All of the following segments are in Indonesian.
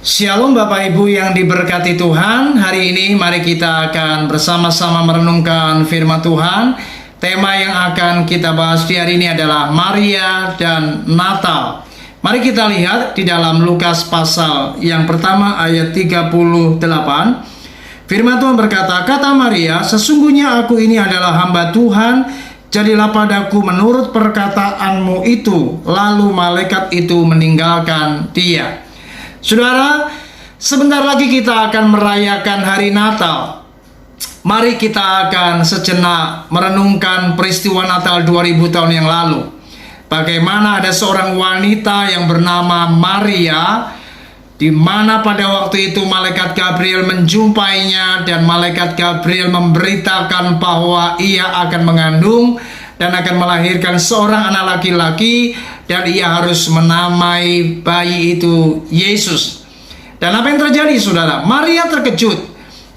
Shalom Bapak Ibu yang diberkati Tuhan. Hari ini mari kita akan bersama-sama merenungkan firman Tuhan. Tema yang akan kita bahas di hari ini adalah Maria dan Natal. Mari kita lihat di dalam Lukas pasal yang pertama ayat 38. Firman Tuhan berkata, kata Maria, sesungguhnya aku ini adalah hamba Tuhan, jadilah padaku menurut perkataanmu itu. Lalu malaikat itu meninggalkan dia. Saudara, sebentar lagi kita akan merayakan hari Natal. Mari kita akan sejenak merenungkan peristiwa Natal 2000 tahun yang lalu. Bagaimana ada seorang wanita yang bernama Maria, di mana pada waktu itu malaikat Gabriel menjumpainya dan malaikat Gabriel memberitakan bahwa ia akan mengandung dan akan melahirkan seorang anak laki-laki, dan ia harus menamai bayi itu Yesus. Dan apa yang terjadi, saudara? Maria terkejut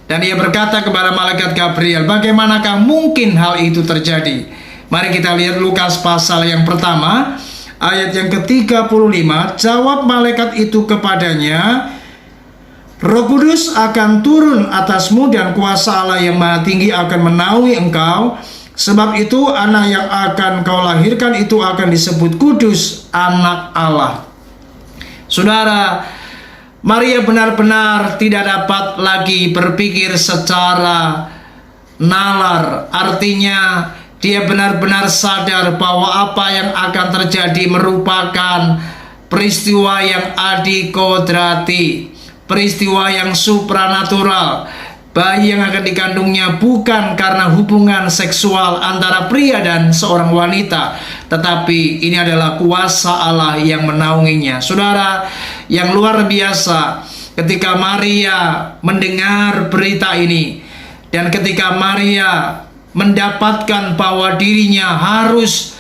dan ia berkata kepada malaikat Gabriel, bagaimanakah mungkin hal itu terjadi? Mari kita lihat Lukas pasal yang pertama ayat yang ke-35. Jawab malaikat itu kepadanya, Roh Kudus akan turun atasmu dan kuasa Allah yang Maha Tinggi akan menaungi engkau. Sebab itu anak yang akan kau lahirkan itu akan disebut kudus, anak Allah. Saudara, Maria benar-benar tidak dapat lagi berpikir secara nalar. Artinya dia benar-benar sadar bahwa apa yang akan terjadi merupakan peristiwa yang adikodrati, peristiwa yang supranatural. Bayi yang akan dikandungnya bukan karena hubungan seksual antara pria dan seorang wanita, tetapi ini adalah kuasa Allah yang menaunginya. Saudara, yang luar biasa ketika Maria mendengar berita ini, dan ketika Maria mendapatkan bahwa dirinya harus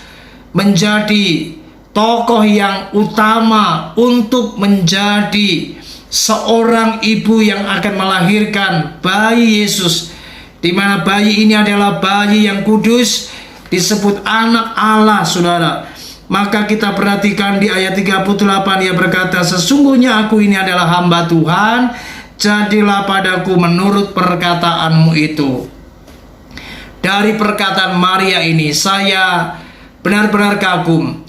menjadi tokoh yang utama untuk menjadi seorang ibu yang akan melahirkan bayi Yesus, di mana bayi ini adalah bayi yang kudus, disebut anak Allah, saudara. Maka kita perhatikan di ayat 38, ia berkata, sesungguhnya aku ini adalah hamba Tuhan, jadilah padaku menurut perkataanmu itu. Dari perkataan Maria ini saya benar-benar kagum.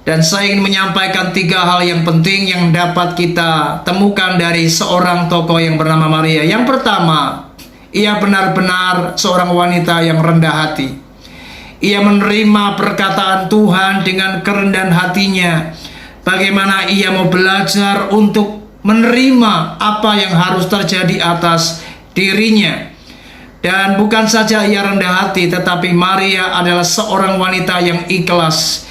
Dan saya ingin menyampaikan 3 hal yang penting yang dapat kita temukan dari seorang tokoh yang bernama Maria. Yang pertama, ia benar-benar seorang wanita yang rendah hati. Ia menerima perkataan Tuhan dengan kerendahan hatinya. Bagaimana ia mau belajar untuk menerima apa yang harus terjadi atas dirinya. Dan bukan saja ia rendah hati, tetapi Maria adalah seorang wanita yang ikhlas.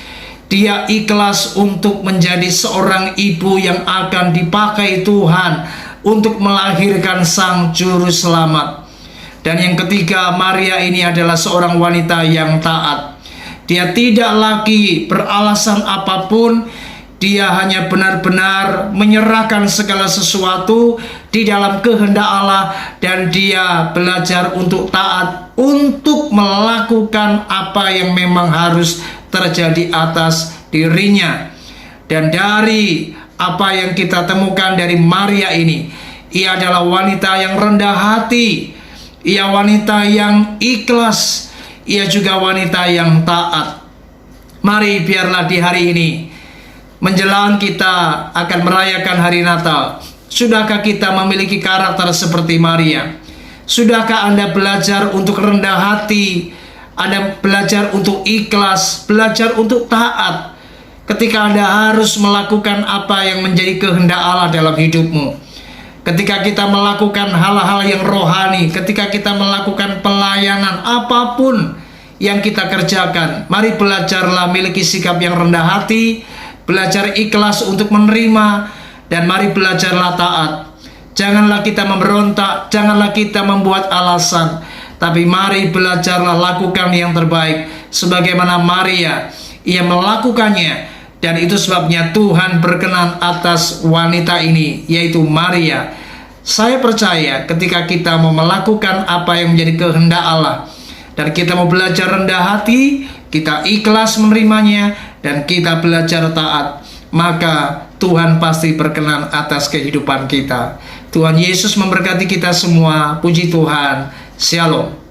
Dia ikhlas untuk menjadi seorang ibu yang akan dipakai Tuhan untuk melahirkan sang juru selamat. Dan yang ketiga, Maria ini adalah seorang wanita yang taat. Dia tidak lagi beralasan apapun. Dia hanya benar-benar menyerahkan segala sesuatu di dalam kehendak Allah, dan dia belajar untuk taat, untuk melakukan apa yang memang harus terjadi atas dirinya. Dan dari apa yang kita temukan dari Maria ini, ia adalah wanita yang rendah hati, ia wanita yang ikhlas, ia juga wanita yang taat. Mari biarlah di hari ini, menjelang kita akan merayakan hari Natal, sudahkah kita memiliki karakter seperti Maria? Sudahkah Anda belajar untuk rendah hati? Anda belajar untuk ikhlas, belajar untuk taat ketika Anda harus melakukan apa yang menjadi kehendak Allah dalam hidupmu. Ketika kita melakukan hal-hal yang rohani, ketika kita melakukan pelayanan apapun yang kita kerjakan, mari belajarlah miliki sikap yang rendah hati, belajar ikhlas untuk menerima, dan mari belajarlah taat. Janganlah kita memberontak, janganlah kita membuat alasan, tapi mari belajarlah lakukan yang terbaik. Sebagaimana Maria, ia melakukannya, dan itu sebabnya Tuhan berkenan atas wanita ini, yaitu Maria. Saya percaya ketika kita mau melakukan apa yang menjadi kehendak Allah, dan kita mau belajar rendah hati, kita ikhlas menerimanya, dan kita belajar taat, maka Tuhan pasti berkenan atas kehidupan kita. Tuhan Yesus memberkati kita semua. Puji Tuhan. Shalom.